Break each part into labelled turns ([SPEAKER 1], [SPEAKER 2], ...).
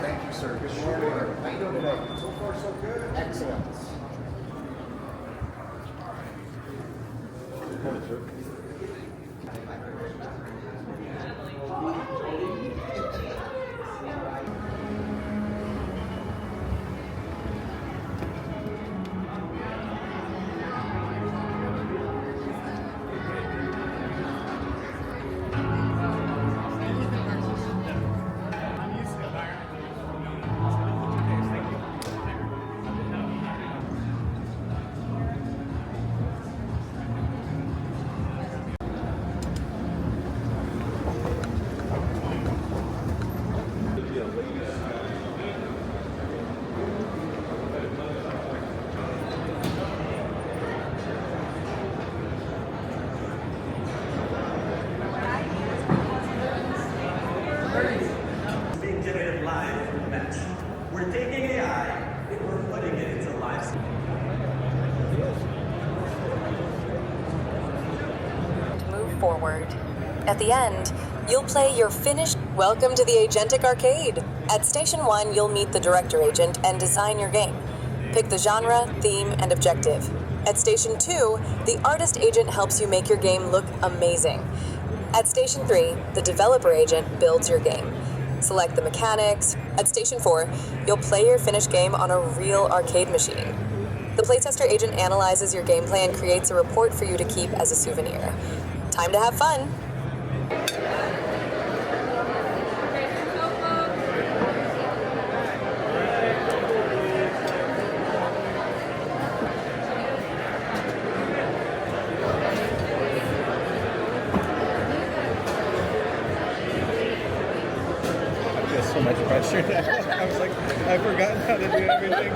[SPEAKER 1] Thank you, sir. Good morning. How you doing today? So far, so good. Excellent. Good morning, sir.
[SPEAKER 2] Being generated live from the bench. We're taking AI and we're putting it into live.
[SPEAKER 3] Move forward. At the end, you'll play your finished. Welcome to the Agentic Arcade. At Station 1, you'll meet the Director Agent and design your game. Pick the genre, theme, and objective. At Station 2, the Artist Agent helps you make your game look amazing. At Station 3, the Developer Agent builds your game. Select the mechanics. At Station 4, you'll play your finished game on a real arcade machine. The Playtester Agent analyzes your gameplay and creates a report for you to keep as a souvenir. Time to have fun!
[SPEAKER 4] So much pressure now. I was like, I've forgotten how to do everything.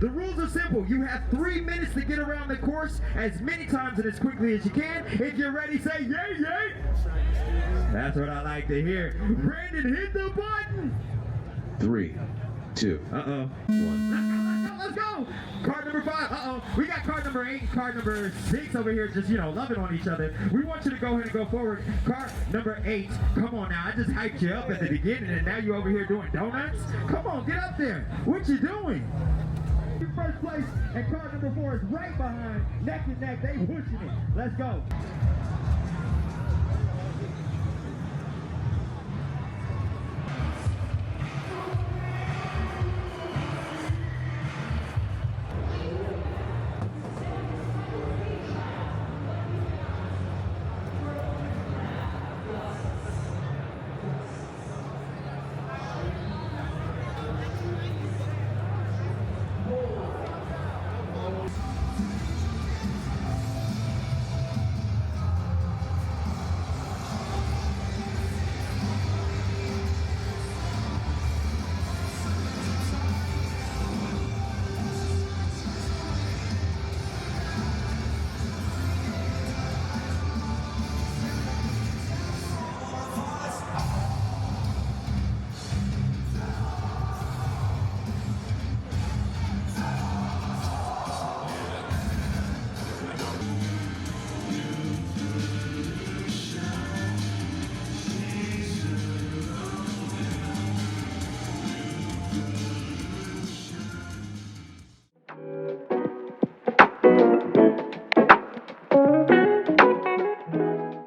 [SPEAKER 5] The rules are simple. You have 3 minutes to get around the course as many times and as quickly as you can. If you're ready, say yay, yay. That's what I like to hear. Brandon, hit the button.
[SPEAKER 6] 3, 2, 1.
[SPEAKER 5] Let's go. Card number 5. We got card number 8 and card number 6 over here just, loving on each other. We want you to go ahead and go forward. Card number 8. Come on now. I just hyped you up at the beginning and now you over here doing donuts? Come on, get up there. What you doing? First place, and card number 4 is right behind, neck and neck. They pushing it. Let's go.